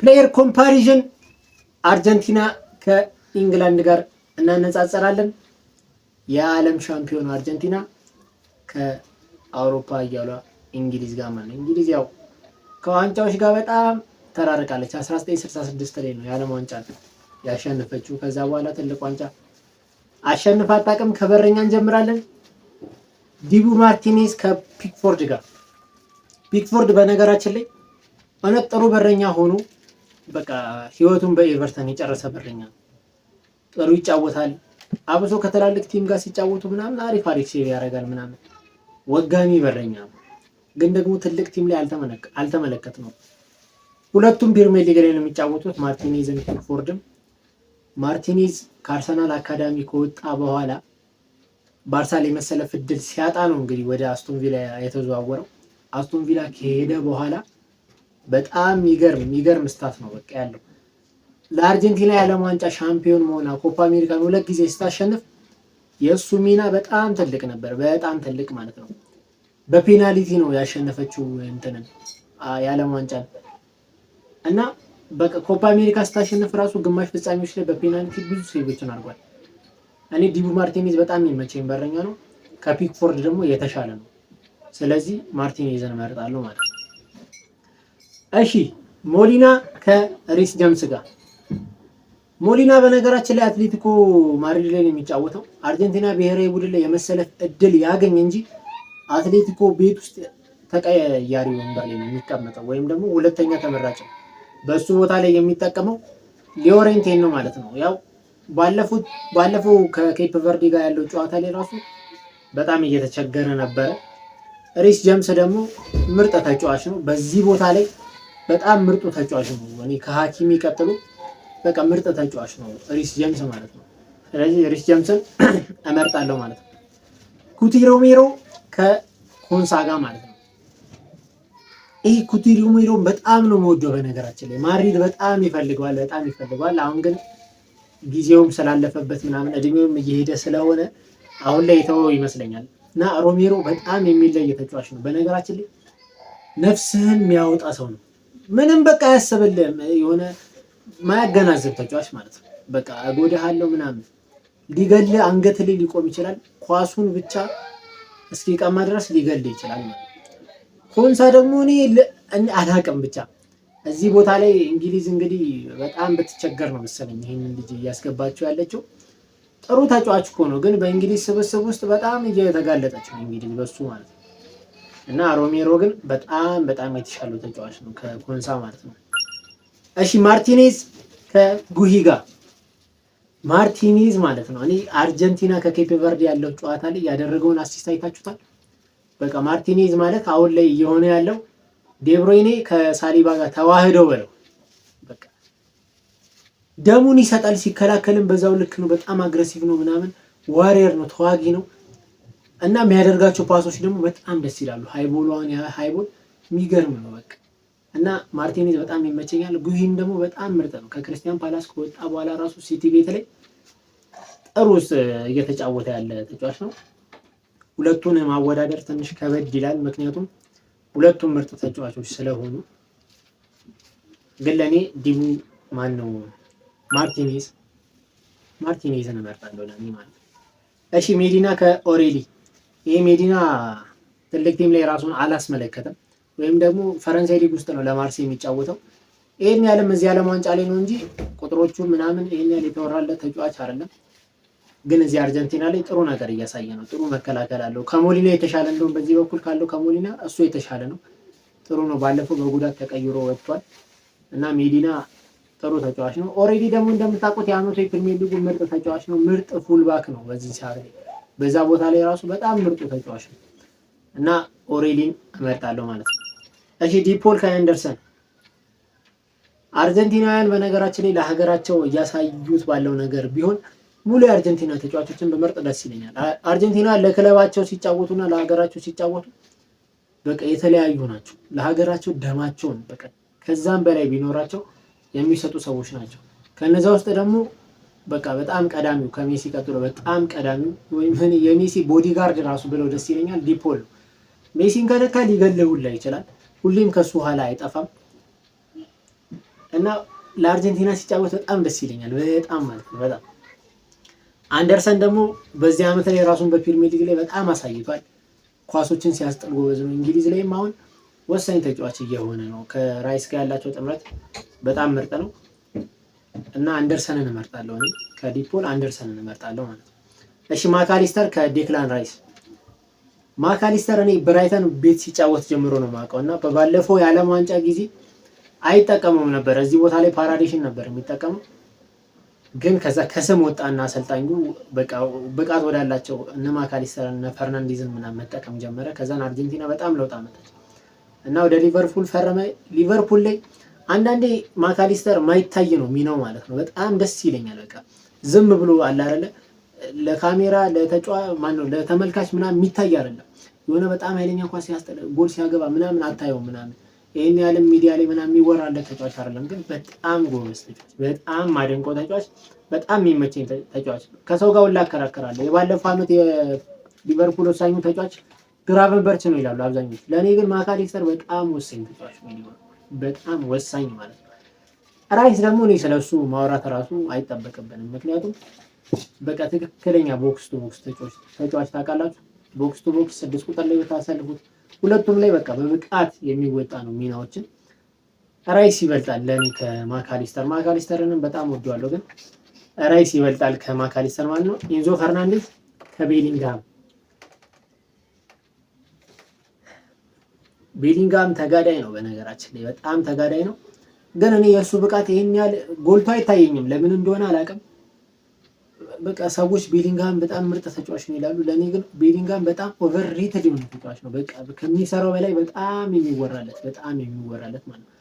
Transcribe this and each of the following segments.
ፕሌየር ኮምፓሪዥን አርጀንቲና ከኢንግላንድ ጋር እናነጻጸራለን። የዓለም ሻምፒዮን አርጀንቲና ከአውሮፓ እያሏ እንግሊዝ ጋር ማለት ነው። እንግሊዝ ያው ከዋንጫዎች ጋር በጣም ተራርቃለች። 1966 ላይ ነው የዓለም ዋንጫ ያሸነፈችው። ከዛ በኋላ ትልቅ ዋንጫ አሸንፋ አታውቅም። ከበረኛ እንጀምራለን። ዲቡ ማርቲኔዝ ከፒክፎርድ ጋር። ፒክፎርድ በነገራችን ላይ እውነት ጥሩ በረኛ ሆኖ በቃ ህይወቱን በኤቨርተን የጨረሰ በረኛ ነው። ጥሩ ይጫወታል። አብሶ ከትላልቅ ቲም ጋር ሲጫወቱ ምናምን አሪፍ ሴቭ ያደርጋል ምናምን ወጋሚ በረኛ ነው። ግን ደግሞ ትልቅ ቲም ላይ አልተመለከት ነው። ሁለቱም ፕሪሚየር ሊግ ላይ ነው የሚጫወቱት ማርቲኔዝን ፒክፎርድም። ማርቲኔዝ ከአርሰናል አካዳሚ ከወጣ በኋላ ባርሳ ላይ መሰለፍ እድል ሲያጣ ነው እንግዲህ ወደ አስቶን ቪላ የተዘዋወረው። አስቶን ቪላ ከሄደ በኋላ በጣም የሚገርም ስታት ነው በቃ ያለው። ለአርጀንቲና የዓለም ዋንጫ ሻምፒዮን መሆና ኮፓ አሜሪካን 2 ጊዜ ስታሸንፍ የእሱ ሚና በጣም ትልቅ ነበር። በጣም ትልቅ ማለት ነው። በፔናልቲ ነው ያሸነፈችው እንትንን የዓለም ዋንጫ እና በቃ ኮፓ አሜሪካ ስታሸንፍ ራሱ ግማሽ ፍጻሜዎች ላይ በፔናልቲ ብዙ ሴቮችን አድርጓል። እኔ ዲቡ ማርቲኔዝ በጣም የሚመቸኝ በረኛ ነው። ከፒክፎርድ ደግሞ የተሻለ ነው። ስለዚህ ማርቲኔዝን እመርጣለሁ ማለት ነው። እሺ ሞሊና ከሪስ ጀምስ ጋር። ሞሊና በነገራችን ላይ አትሌቲኮ ማድሪድ ላይ ነው የሚጫወተው። አርጀንቲና ብሔራዊ ቡድን ላይ የመሰለፍ እድል ያገኝ እንጂ አትሌቲኮ ቤት ውስጥ ተቀያሪ ወንበር ላይ ነው የሚቀመጠው፣ ወይም ደግሞ ሁለተኛ ተመራጭ ነው። በሱ ቦታ ላይ የሚጠቀመው ሊዮሬንቴን ነው ማለት ነው። ያው ባለፈው ከኬፕ ቨርዲ ጋር ያለው ጨዋታ ላይ ራሱ በጣም እየተቸገረ ነበረ። ሪስ ጀምስ ደግሞ ምርጥ ተጫዋች ነው። በዚህ ቦታ ላይ በጣም ምርጡ ተጫዋች ነው። እኔ ከሐኪሚ ቀጥሎ በቃ ምርጥ ተጫዋች ነው ሪስ ጀምስ ማለት ነው። ስለዚህ ሪስ ጀምስን እመርጣለሁ ማለት ነው። ኩቲ ሮሜሮ ከኮንሳ ጋር ማለት ነው። ይህ ኩቲ ሮሜሮ በጣም ነው የምወደው በነገራችን ላይ ማድሪድ በጣም ይፈልገዋል። አሁን ግን ጊዜውም ስላለፈበት ምናምን እድሜውም እየሄደ ስለሆነ አሁን ላይ የተወው ይመስለኛል። እና ሮሜሮ በጣም የሚለይ ተጫዋች ነው። በነገራችን ላይ ነፍስህን የሚያወጣ ሰው ነው። ምንም በቃ አያስብልህም። የሆነ ማያገናዝብ ተጫዋች ማለት ነው። በቃ እጎዳሃለሁ ምናምን ሊገልህ አንገት ላይ ሊቆም ይችላል። ኳሱን ብቻ እስኪቀማ ድረስ ሊገልህ ይችላል ማለት ነው። ኮንሳ ደግሞ እኔ አላቅም ብቻ እዚህ ቦታ ላይ እንግሊዝ እንግዲህ በጣም ብትቸገር ነው መሰለኝ ይሄንን ልጅ እያስገባቸው ያለችው። ጥሩ ተጫዋች እኮ ነው፣ ግን በእንግሊዝ ስብስብ ውስጥ በጣም እየተጋለጠች ነው እንግሊዝ በሱ ማለት ነው። እና ሮሜሮ ግን በጣም የተሻለው ተጫዋች ነው ከኮንሳ ማለት ነው። እሺ ማርቲኔዝ ከጉሂ ጋር። ማርቲኔዝ ማለት ነው እኔ አርጀንቲና ከኬፕ ቨርዲ ያለው ጨዋታ ላይ ያደረገውን አሲስት አይታችሁታል። በቃ ማርቲኔዝ ማለት አሁን ላይ እየሆነ ያለው ዴብሮይኔ ከሳሊባ ጋር ተዋህደው በለው በቃ ደሙን ይሰጣል። ሲከላከልም በዛው ልክ ነው። በጣም አግሬሲቭ ነው ምናምን ዋሪየር ነው፣ ተዋጊ ነው። እና የሚያደርጋቸው ፓሶች ደግሞ በጣም ደስ ይላሉ። ሃይቦል የሚገርም ነው በቃ። እና ማርቲኔዝ በጣም ይመቸኛል። ጉሂም ደግሞ በጣም ምርጥ ነው። ከክርስቲያን ፓላስ ከወጣ በኋላ ራሱ ሲቲ ቤት ላይ ጥሩ እየተጫወተ ያለ ተጫዋች ነው። ሁለቱን ማወዳደር ትንሽ ከበድ ይላል፣ ምክንያቱም ሁለቱም ምርጥ ተጫዋቾች ስለሆኑ። ግን ለእኔ ዲቡ ማርቲኔዝን እመርጣለሁ ለእኔ ማለት ነው። እሺ ሜዲና ከኦሬሊ። ይሄ ሜዲና ትልቅ ቲም ላይ ራሱን አላስመለከተም፣ ወይም ደግሞ ፈረንሳይ ሊግ ውስጥ ነው ለማርሴይ የሚጫወተው። ይሄን ያለም እዚህ ዓለም ዋንጫ ላይ ነው እንጂ ቁጥሮቹ ምናምን ይሄን ያለ የተወራለት ተጫዋች አይደለም። ግን እዚህ አርጀንቲና ላይ ጥሩ ነገር እያሳየ ነው። ጥሩ መከላከል አለው። ከሞሊና የተሻለ እንደውም በዚህ በኩል ካለው ከሞሊና እሱ የተሻለ ነው። ጥሩ ነው። ባለፈው በጉዳት ተቀይሮ ወጥቷል እና ሜዲና ጥሩ ተጫዋች ነው። ኦሬዲ ደግሞ እንደምታውቁት የአመቱ የፕሪሚየር ሊጉ ምርጥ ተጫዋች ነው። ምርጥ ፉልባክ ነው በዚህ ሰዓት ላይ። በዛ ቦታ ላይ ራሱ በጣም ምርጡ ተጫዋች ነው እና ኦሬሊን እመርጣለሁ ማለት ነው። እሺ ዲፖል ከአንደርሰን። አርጀንቲናውያን በነገራችን ላይ ለሀገራቸው እያሳዩት ባለው ነገር ቢሆን ሙሉ የአርጀንቲና ተጫዋቾችን በመርጥ ደስ ይለኛል። አርጀንቲና ለክለባቸው ሲጫወቱና ለሀገራቸው ሲጫወቱ በቃ የተለያዩ ናቸው። ለሀገራቸው ደማቸውን በቃ ከዛም በላይ ቢኖራቸው የሚሰጡ ሰዎች ናቸው። ከነዛ ውስጥ ደግሞ በቃ በጣም ቀዳሚው ከሜሲ ቀጥሎ በጣም ቀዳሚው ወይም የሜሲ ቦዲጋርድ ራሱ ብለው ደስ ይለኛል ዲፖል ነው። ሜሲን ከነካ ሊገለውላ ይችላል። ሁሌም ከሱ ኋላ አይጠፋም እና ለአርጀንቲና ሲጫወት በጣም ደስ ይለኛል። በጣም ማለት ነው በጣም አንደርሰን ደግሞ በዚህ ዓመት ላይ ራሱን በፕሪሚየር ሊግ ላይ በጣም አሳይቷል። ኳሶችን ሲያስጥል ጎበዝ ነው። እንግሊዝ ላይም አሁን ወሳኝ ተጫዋች እየሆነ ነው። ከራይስ ጋር ያላቸው ጥምረት በጣም ምርጥ ነው እና አንደርሰንን እመርጣለሁ እኔ ከዲፖል አንደርሰንን እመርጣለሁ ማለት ነው። እሺ ማካሊስተር ከዴክላን ራይስ። ማካሊስተር እኔ ብራይተን ቤት ሲጫወት ጀምሮ ነው የማውቀው እና በባለፈው የዓለም ዋንጫ ጊዜ አይጠቀመውም ነበር። እዚህ ቦታ ላይ ፓራዲሽን ነበር የሚጠቀመው ግን ከዛ ከስም ወጣና አሰልጣኙ በቃ ብቃት ወዳላቸው እነ ማካሊስተር እነ ፈርናንዴዝን ምናምን መጠቀም ጀመረ። ከዛን አርጀንቲና በጣም ለውጥ አመጣች እና ወደ ሊቨርፑል ፈረመ። ሊቨርፑል ላይ አንዳንዴ ማካሊስተር ማይታይ ነው ሚናው ማለት ነው። በጣም ደስ ይለኛል። በቃ ዝም ብሎ አለ አይደለ ለካሜራ ለተመልካች ምናምን የሚታይ አይደለም። የሆነ በጣም ኃይለኛ ኳስ ሲያስጠላ ጎል ሲያገባ ምናምን አታየው ምናምን ይሄን ያለም ሚዲያ ላይ ምናምን የሚወራለት ተጫዋች አይደለም። ግን በጣም ጎበዝ ተጫዋች፣ በጣም ማደንቆ ተጫዋች፣ በጣም የሚመቸኝ ተጫዋች። ከሰው ጋር ሁላ አከራከራለሁ። የባለፈው ዓመት የሊቨርፑል ወሳኙ ተጫዋች ግራቨንበርች ነው ይላሉ አብዛኞቹ። ለእኔ ግን ማካሊስተር በጣም ወሳኝ ተጫዋች ነው። በጣም ወሳኝ ማለት ነው። ራይስ ደግሞ እኔ ስለሱ ማውራት ራሱ አይጠበቅብንም። ምክንያቱም በቃ ትክክለኛ ቦክስ ቱ ቦክስ ተጫዋች ታውቃላችሁ። ቦክስ ቱ ቦክስ 6 ቁጥር ላይ ታሰልፉት ሁለቱም ላይ በቃ በብቃት የሚወጣ ነው ሚናዎችን። ራይስ ይበልጣል ለኔ ከማካሊስተር። ማካሊስተርንም በጣም ወደዋለሁ ግን ራይስ ይበልጣል ከማካሊስተር ማለት ነው። ኢንዞ ፈርናንዴዝ ከቤሊንግሃም። ቤሊንግሃም ተጋዳይ ነው በነገራችን ላይ በጣም ተጋዳይ ነው። ግን እኔ የእሱ ብቃት ይሄን ያህል ጎልቶ አይታየኝም። ለምን እንደሆነ አላውቅም። በቃ ሰዎች ቤሊንግሃም በጣም ምርጥ ተጫዋች ነው ይላሉ። ለኔ ግን ቤሊንግሃም በጣም ኦቨር ሬትድ የሆነ ተጫዋች ነው። በቃ ከሚሰራው በላይ በጣም የሚወራለት ማለት ነው።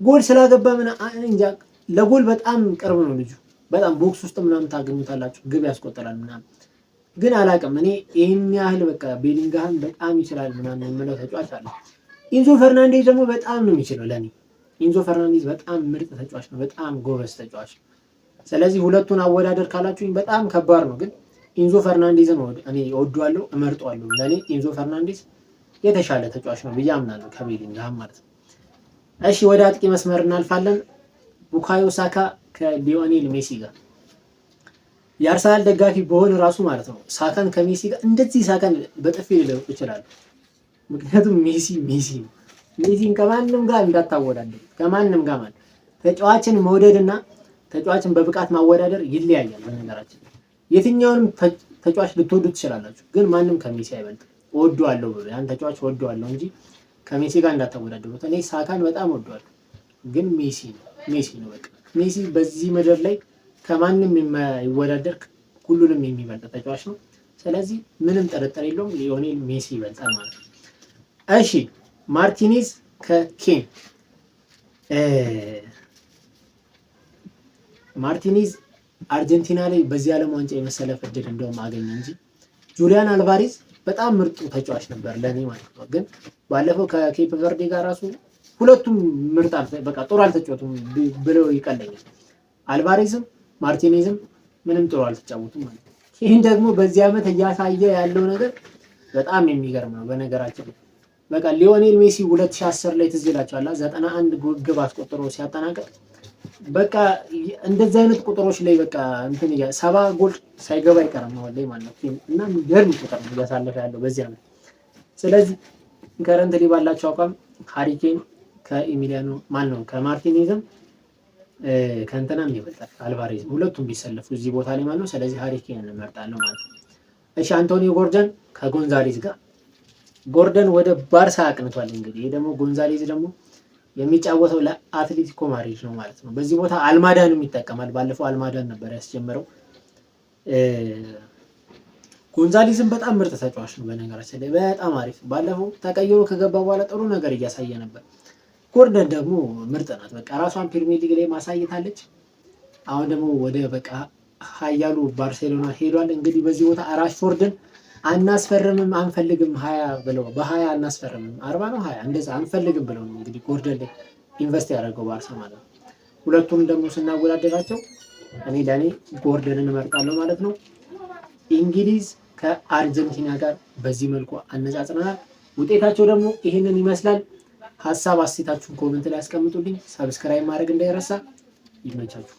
ጎል ስላገባ ምን እንጃ ለጎል በጣም ቅርብ ነው ልጁ። በጣም ቦክስ ውስጥ ምናምን ታገኙታላችሁ፣ ግብ ያስቆጥራል ምናምን። ግን አላውቅም እኔ ይሄን ያህል በቃ ቤሊንግሃም በጣም ይችላል ምናምን የምለው ተጫዋች አለ። ኢንዞ ፈርናንዴዝ ደግሞ በጣም ነው የሚችለው ለኔ። ኢንዞ ፈርናንዴዝ በጣም ምርጥ ተጫዋች ነው፣ በጣም ጎበዝ ተጫዋች ነው። ስለዚህ ሁለቱን አወዳደር ካላችሁኝ በጣም ከባድ ነው። ግን ኢንዞ ፈርናንዴዝን እኔ እወደዋለሁ፣ እመርጠዋለሁ። ለኔ ኢንዞ ፈርናንዴዝ የተሻለ ተጫዋች ነው ብዬ አምናለሁ ከቤሊንግሃም ማለት ነው። እሺ ወደ አጥቂ መስመር እናልፋለን። ቡካዮ ሳካ ከሊዮኔል ሜሲ ጋር። የአርሰናል ደጋፊ በሆነ ራሱ ማለት ነው ሳካን ከሜሲ ጋር እንደዚህ ሳካን በጥፊ ሊለውጥ ይችላል። ምክንያቱም ሜሲ ነው። ሜሲን ከማንም ጋር እንዳታወዳደሩ፣ ከማንም ጋር ማለት ተጫዋችን መውደድና ተጫዋችን በብቃት ማወዳደር ይለያያል። በነገራችን የትኛውንም ተጫዋች ልትወዱ ትችላላችሁ፣ ግን ማንም ከሜሲ አይበልጥም። እወደዋለሁ ብሎ ያን ተጫዋች እወደዋለሁ እንጂ ከሜሲ ጋር እንዳታወዳደሩት። እኔ ሳካን በጣም እወደዋለሁ፣ ግን ሜሲ ነው በቃ ሜሲ በዚህ ምድር ላይ ከማንም የማይወዳደር ሁሉንም የሚበልጥ ተጫዋች ነው። ስለዚህ ምንም ጥርጥር የለውም ሊዮኔል ሜሲ ይበልጣል ማለት ነው። እሺ ማርቲኔዝ ከኬን። ማርቲኔዝ አርጀንቲና ላይ በዚህ ዓለም ዋንጫ የመሰለፍ እድል እንደውም አገኘ እንጂ ጁሊያን አልቫሬዝ በጣም ምርጡ ተጫዋች ነበር ለኔ ማለት ነው። ግን ባለፈው ከኬፕ ቨርዴ ጋር ራሱ ሁለቱም ምርጥ በቃ ጥሩ አልተጫወቱም ብለው ይቀለኛል። አልቫሬዝም ማርቲኔዝም ምንም ጥሩ አልተጫወቱም ማለት ነው። ይህን ደግሞ በዚህ ዓመት እያሳየ ያለው ነገር በጣም የሚገርም ነው። በነገራችን በቃ ሊዮኔል ሜሲ 2010 ላይ ትዝ ይላችኋል 91 ግብ አስቆጥሮ ሲያጠናቀቅ በቃ እንደዚህ አይነት ቁጥሮች ላይ በቃ እንትን 70 ጎል ሳይገባ አይቀርም ነው ላይ ማለት ነው። እና ገርም ቁጥር ነው እያሳለፈ ያለው በዚህ ዓመት። ስለዚህ ከረንትሊ ባላቸው አቋም ሃሪ ኬን ከኢሚሊያኖ ከማርቲኔዝም ከእንትናም ይበልጣል አልቫሬዝ። ሁለቱም ቢሰለፉ እዚህ ቦታ ላይ ማለት ነው። ስለዚህ ሃሪ ኬን እንመርጣለን ማለት ነው። እሺ አንቶኒዮ ጎርደን ከጎንዛሌዝ ጋር። ጎርደን ወደ ባርሳ አቅንቷል። እንግዲህ ይሄ ደግሞ ጎንዛሌዝ ደግሞ የሚጫወተው ለአትሌቲኮ ማድሪድ ነው ማለት ነው። በዚህ ቦታ አልማዳንም ይጠቀማል። ባለፈው አልማዳን ነበር ያስጀመረው። ጎንዛሌዝም በጣም ምርጥ ተጫዋች ነው በነገራችን ላይ በጣም አሪፍ። ባለፈው ተቀይሮ ከገባ በኋላ ጥሩ ነገር እያሳየ ነበር። ጎርደን ደግሞ ምርጥ ናት። በቃ ራሷን ፕሪሚየር ሊግ ላይ ማሳየታለች። አሁን ደግሞ ወደ በቃ ሀያሉ ባርሴሎና ሄዷል። እንግዲህ በዚህ ቦታ ራሽፎርድን አናስፈርምም አንፈልግም 20 ብለው በ20 አናስፈርምም 40 ነው 20 እንደዛ አንፈልግም ብለው ነው እንግዲህ ጎርደን ላይ ኢንቨስት ያደረገው ባርሳ ማለት ነው። ሁለቱም ደግሞ ስናወዳደራቸው ለኔ ጎርደንን እመርጣለሁ ማለት ነው። እንግሊዝ ከአርጀንቲና ጋር በዚህ መልኩ አነጻጽረናል። ውጤታቸው ደግሞ ይሄንን ይመስላል። ሀሳብ አስተያየታችሁን ኮሜንት ላይ አስቀምጡልኝ። ሰብስክራይብ ማድረግ እንዳይረሳ። ይመቻችሁ።